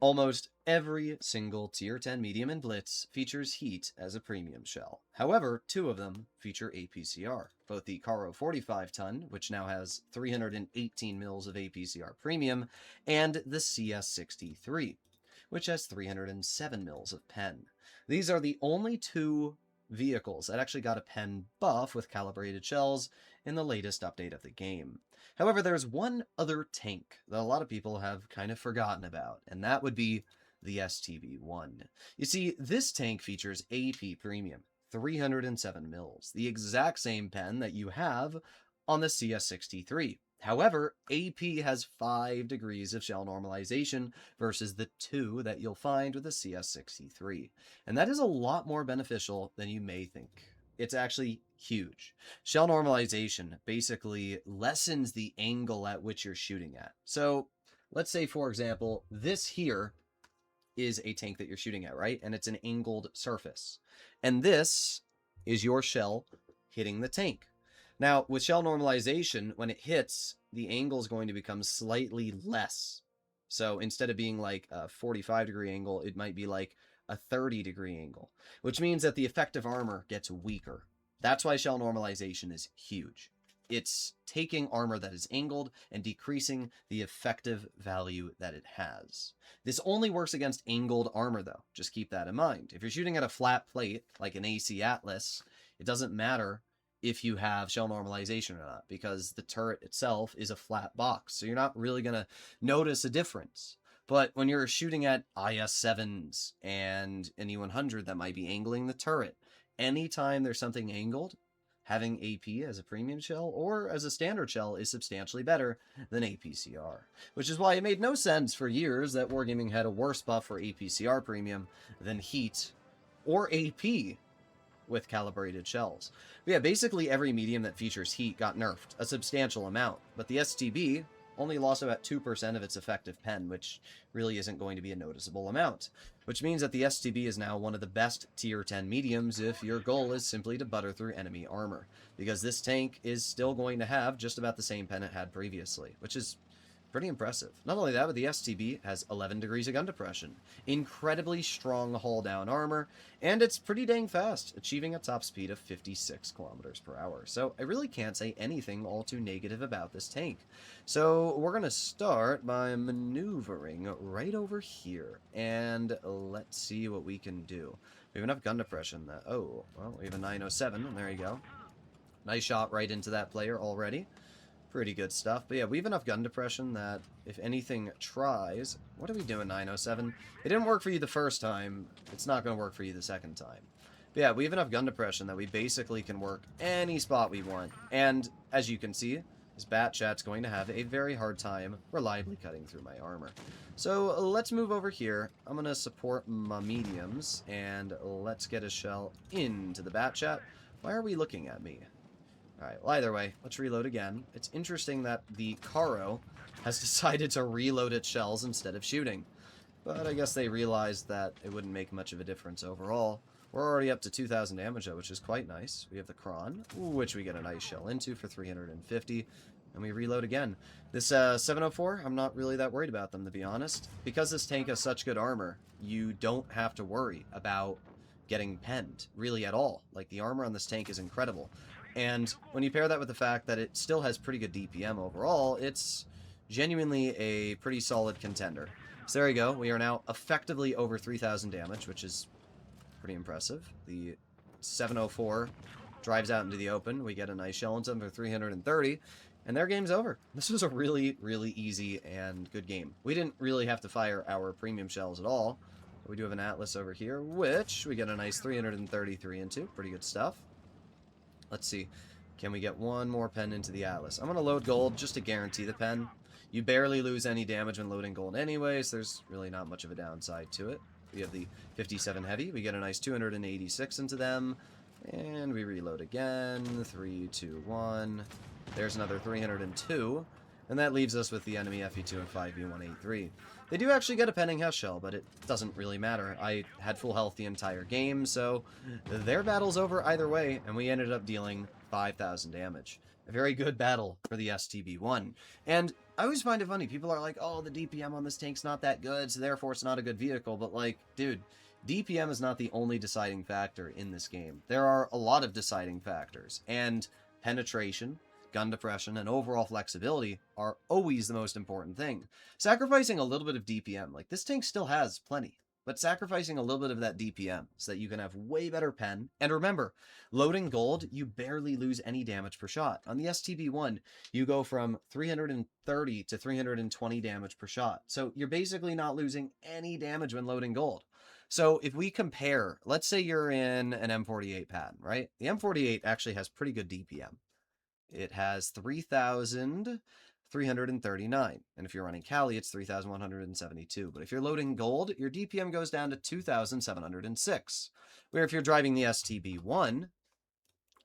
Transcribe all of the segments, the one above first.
Almost every single Tier 10 medium in Blitz features Heat as a premium shell. However, two of them feature APCR. Both the Caro 45-ton, which now has 318 mils of APCR premium, and the CS63, which has 307 mils of pen. These are the only two vehicles that actually got a pen buff with calibrated shells in the latest update of the game. However, there's one other tank that a lot of people have kind of forgotten about, and that would be the STB-1. You see, this tank features AP Premium, 307 mils, the exact same pen that you have on the CS63. However, AP has 5 degrees of shell normalization versus the 2 that you'll find with the CS63. And that is a lot more beneficial than you may think. It's actually huge. Shell normalization basically lessens the angle at which you're shooting at. So let's say, for example, this here is a tank that you're shooting at, right? And it's an angled surface. And this is your shell hitting the tank. Now, with shell normalization, when it hits, the angle is going to become slightly less. So instead of being like a 45-degree angle, it might be like a 30-degree angle, which means that the effective armor gets weaker. That's why shell normalization is huge. It's taking armor that is angled and decreasing the effective value that it has. This only works against angled armor, though. Just keep that in mind. If you're shooting at a flat plate, like an AC Atlas, it doesn't matter if you have shell normalization or not, because the turret itself is a flat box, so you're not really going to notice a difference. But when you're shooting at IS-7s and an E100 that might be angling the turret, anytime there's something angled, having AP as a premium shell or as a standard shell is substantially better than APCR. Which is why it made no sense for years that Wargaming had a worse buff for APCR premium than Heat or AP with calibrated shells. But yeah, basically every medium that features Heat got nerfed a substantial amount, but the STB only lost about 2% of its effective pen, which really isn't going to be a noticeable amount. Which means that the STB is now one of the best tier 10 mediums if your goal is simply to butter through enemy armor, because this tank is still going to have just about the same pen it had previously, which is pretty impressive. Not only that, but the STB has 11 degrees of gun depression, incredibly strong hull down armor, and it's pretty dang fast, achieving a top speed of 56 kilometers per hour. So I really can't say anything all too negative about this tank. So we're going to start by maneuvering right over here, and let's see what we can do. We have enough gun depression that, oh, well, we have a 907, and there you go. Nice shot right into that player already. Pretty good stuff. But yeah, we have enough gun depression that if anything tries... What are we doing, 907? It didn't work for you the first time. It's not going to work for you the second time. But yeah, we have enough gun depression that we basically can work any spot we want. And as you can see, this Bat Chat's going to have a very hard time reliably cutting through my armor. So let's move over here. I'm going to support my mediums. And let's get a shell into the Bat Chat. Why are we looking at me? Alright, well either way, let's reload again. It's interesting that the Caro has decided to reload its shells instead of shooting. But I guess they realized that it wouldn't make much of a difference overall. We're already up to 2,000 damage though, which is quite nice. We have the Kron, which we get a nice shell into for 350. And we reload again. This 704, I'm not really that worried about them, to be honest. Because this tank has such good armor, you don't have to worry about getting penned, really at all. Like, the armor on this tank is incredible. And when you pair that with the fact that it still has pretty good DPM overall, it's genuinely a pretty solid contender. So there you go. We are now effectively over 3,000 damage, which is pretty impressive. The 704 drives out into the open. We get a nice shell into them for 330, and their game's over. This was a really, really easy and good game. We didn't really have to fire our premium shells at all. We do have an Atlas over here, which we get a nice 333 into. Pretty good stuff. Let's see. Can we get one more pen into the Atlas? I'm going to load gold just to guarantee the pen. You barely lose any damage when loading gold anyways. There's really not much of a downside to it. We have the 57 heavy. We get a nice 286 into them. And we reload again. 3, 2, 1. There's another 302. And that leaves us with the enemy FE2 and 5V183. They do actually get a Penning House shell, but it doesn't really matter. I had full health the entire game, so their battle's over either way, and we ended up dealing 5,000 damage. A very good battle for the STB-1. And I always find it funny. People are like, oh, the DPM on this tank's not that good, so therefore it's not a good vehicle. But, like, dude, DPM is not the only deciding factor in this game. There are a lot of deciding factors, and penetration, gun depression, and overall flexibility are always the most important thing. Sacrificing a little bit of DPM, like, this tank still has plenty, but sacrificing a little bit of that DPM so that you can have way better pen. And remember, loading gold, you barely lose any damage per shot. On the STB1, you go from 330 to 320 damage per shot. So you're basically not losing any damage when loading gold. So if we compare, let's say you're in an M48 pad, right? The M48 actually has pretty good DPM. It has 3,339. And if you're running Kali, it's 3,172. But if you're loading gold, your DPM goes down to 2,706. Where if you're driving the STB1,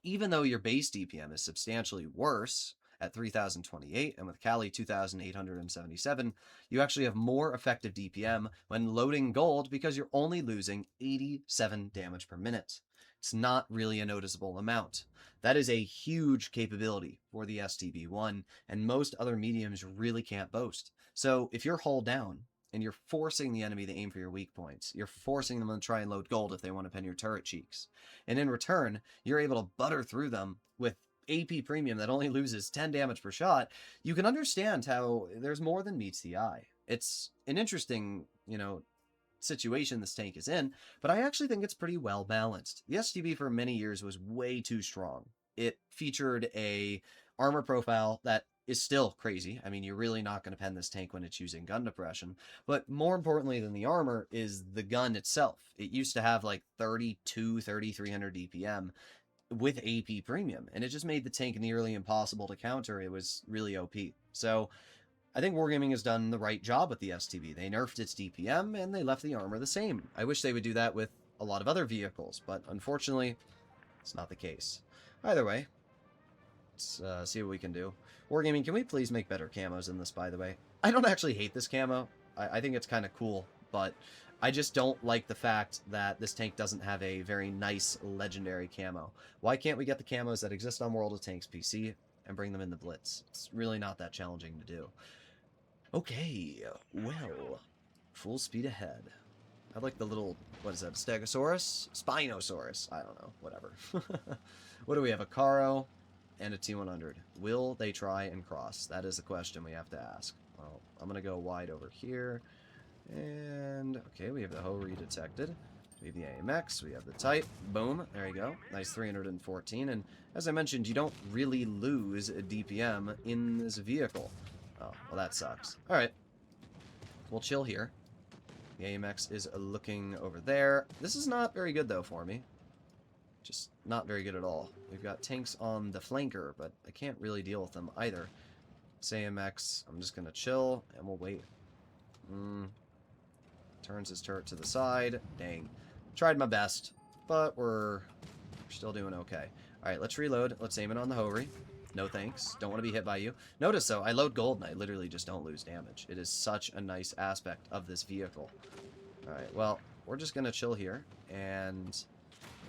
even though your base DPM is substantially worse at 3,028, and with Kali 2,877, you actually have more effective DPM when loading gold because you're only losing 87 damage per minute. It's not really a noticeable amount. That is a huge capability for the STB1, and most other mediums really can't boast. So if you're hull down, and you're forcing the enemy to aim for your weak points, you're forcing them to try and load gold if they want to pen your turret cheeks, and in return, you're able to butter through them with AP premium that only loses 10 damage per shot, you can understand how there's more than meets the eye. It's an interesting, situation this tank is in, but I actually think it's pretty well balanced. The STB for many years was way too strong. It featured a armor profile that is still crazy. I mean, you're really not going to pen this tank when it's using gun depression, but more importantly than the armor is the gun itself. It used to have like 3,300 DPM with AP premium, and it just made the tank nearly impossible to counter. It was really OP. So I think Wargaming has done the right job with the STB. They nerfed its DPM, and they left the armor the same. I wish they would do that with a lot of other vehicles, but unfortunately, it's not the case. Either way, let's see what we can do. Wargaming, can we please make better camos in this, by the way? I don't actually hate this camo. I think it's kind of cool, but I just don't like the fact that this tank doesn't have a very nice legendary camo. Why can't we get the camos that exist on World of Tanks PC and bring them in the Blitz? It's really not that challenging to do. Okay, well, full speed ahead. I like the little, what is that, Stegosaurus? Spinosaurus. I don't know, whatever. What do we have, a Caro and a T100. Will they try and cross? That is the question we have to ask. Well, I'm going to go wide over here. And, okay, we have the Ho-Re detected. We have the AMX, we have the Type. Boom, there you go. Nice 314. And as I mentioned, you don't really lose a DPM in this vehicle. Oh, well, that sucks. Alright. We'll chill here. The AMX is looking over there. This is not very good, though, for me. Just not very good at all. We've got tanks on the flanker, but I can't really deal with them either. It's AMX. I'm just going to chill, and we'll wait. Turns his turret to the side. Dang. Tried my best, but we're still doing okay. Alright, let's reload. Let's aim it on the Ho-Re. No thanks. Don't want to be hit by you. Notice, though, I load gold, and I literally just don't lose damage. It is such a nice aspect of this vehicle. Alright, well, we're just going to chill here, and let's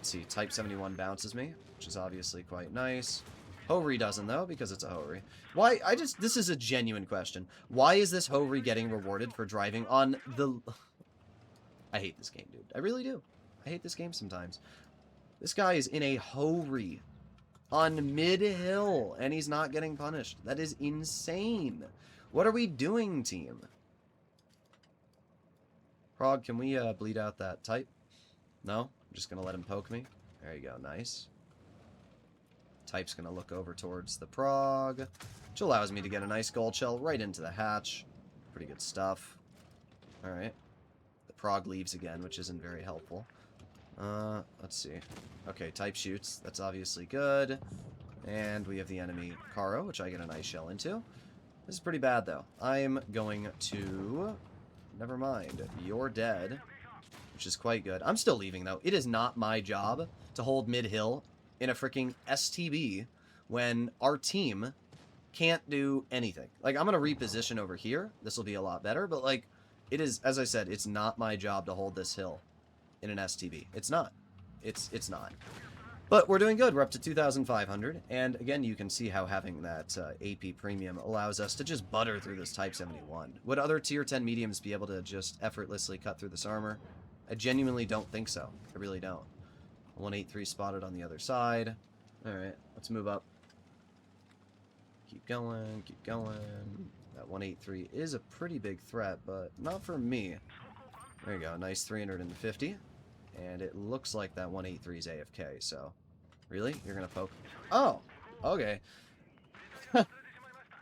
see, Type 71 bounces me, which is obviously quite nice. Ho-Re doesn't, though, because it's a Ho-Re. Why, this is a genuine question. Why is this Ho-Re getting rewarded for driving on the... I hate this game, dude. I really do. I hate this game sometimes. This guy is in a Ho-Re on mid-hill, and he's not getting punished. That is insane. What are we doing, team? Prog, can we bleed out that Type? No? I'm just going to let him poke me. There you go. Nice. Type's going to look over towards the Prog, which allows me to get a nice gold shell right into the hatch. Pretty good stuff. Alright. The Prog leaves again, which isn't very helpful. Let's see. Okay, Type shoots. That's obviously good. And we have the enemy Caro, which I get a nice shell into. This is pretty bad, though. I'm going to... Never mind. You're dead, which is quite good. I'm still leaving, though. It is not my job to hold mid-hill in a freaking STB when our team can't do anything. Like, I'm going to reposition over here. This will be a lot better, but, like, it is, as I said, it's not my job to hold this hill in an STB. It's not. It's not. But we're doing good. We're up to 2,500. And again, you can see how having that AP premium allows us to just butter through this Type 71. Would other tier 10 mediums be able to just effortlessly cut through this armor? I genuinely don't think so. I really don't. 183 spotted on the other side. Alright, let's move up. Keep going, keep going. That 183 is a pretty big threat, but not for me. There you go, nice 350. And it looks like that 183 is AFK, so... Really? You're gonna poke? Oh! Okay.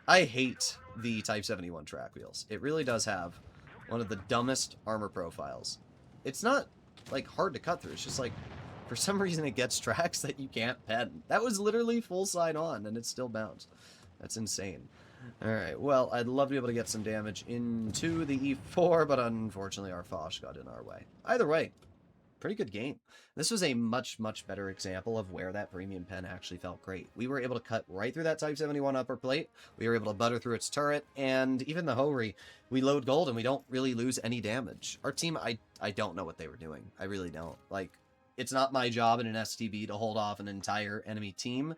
I hate the Type 71 track wheels. It really does have one of the dumbest armor profiles. It's not, like, hard to cut through. It's just, like, for some reason it gets tracks that you can't pen. That was literally full side on, and it still bounced. That's insane. Alright, well, I'd love to be able to get some damage into the E4, but unfortunately our Foch got in our way. Either way, pretty good game. This was a much, much better example of where that premium pen actually felt great. We were able to cut right through that Type 71 upper plate. We were able to butter through its turret, and even the Hori, we load gold and we don't really lose any damage. Our team, I don't know what they were doing. I really don't. Like, it's not my job in an STB to hold off an entire enemy team.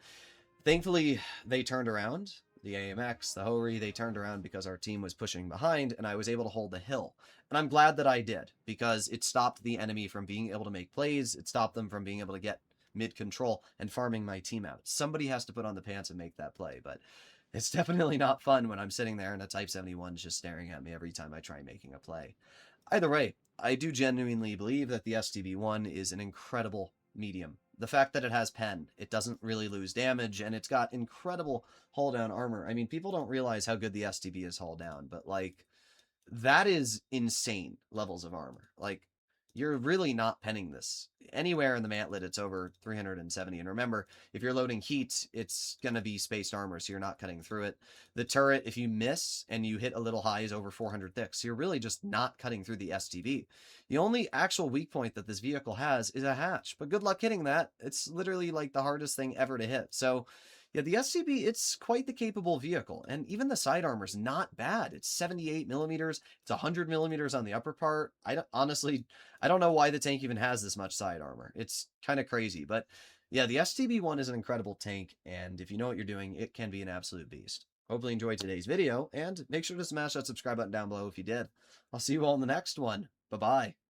Thankfully, they turned around. The AMX, the Hori, they turned around because our team was pushing behind, and I was able to hold the hill. And I'm glad that I did, because it stopped the enemy from being able to make plays, it stopped them from being able to get mid-control and farming my team out. Somebody has to put on the pants and make that play, but it's definitely not fun when I'm sitting there and a Type 71 is just staring at me every time I try making a play. Either way, I do genuinely believe that the STB-1 is an incredible medium. The fact that it has pen, it doesn't really lose damage, and it's got incredible hull down armor. I mean, people don't realize how good the STB is hull down, but, like, that is insane levels of armor. Like, you're really not penning this. Anywhere in the mantlet, it's over 370. And remember, if you're loading heat, it's going to be spaced armor, so you're not cutting through it. The turret, if you miss and you hit a little high, is over 400 thick, so you're really just not cutting through the STB. The only actual weak point that this vehicle has is a hatch, but good luck hitting that. It's literally like the hardest thing ever to hit. So yeah, the SCB, it's quite the capable vehicle, and even the side armor's not bad. It's 78 millimeters, it's 100 millimeters on the upper part. Honestly, I don't know why the tank even has this much side armor. It's kind of crazy, but yeah, the STB-1 is an incredible tank, and if you know what you're doing, it can be an absolute beast. Hopefully you enjoyed today's video, and make sure to smash that subscribe button down below if you did. I'll see you all in the next one. Bye-bye.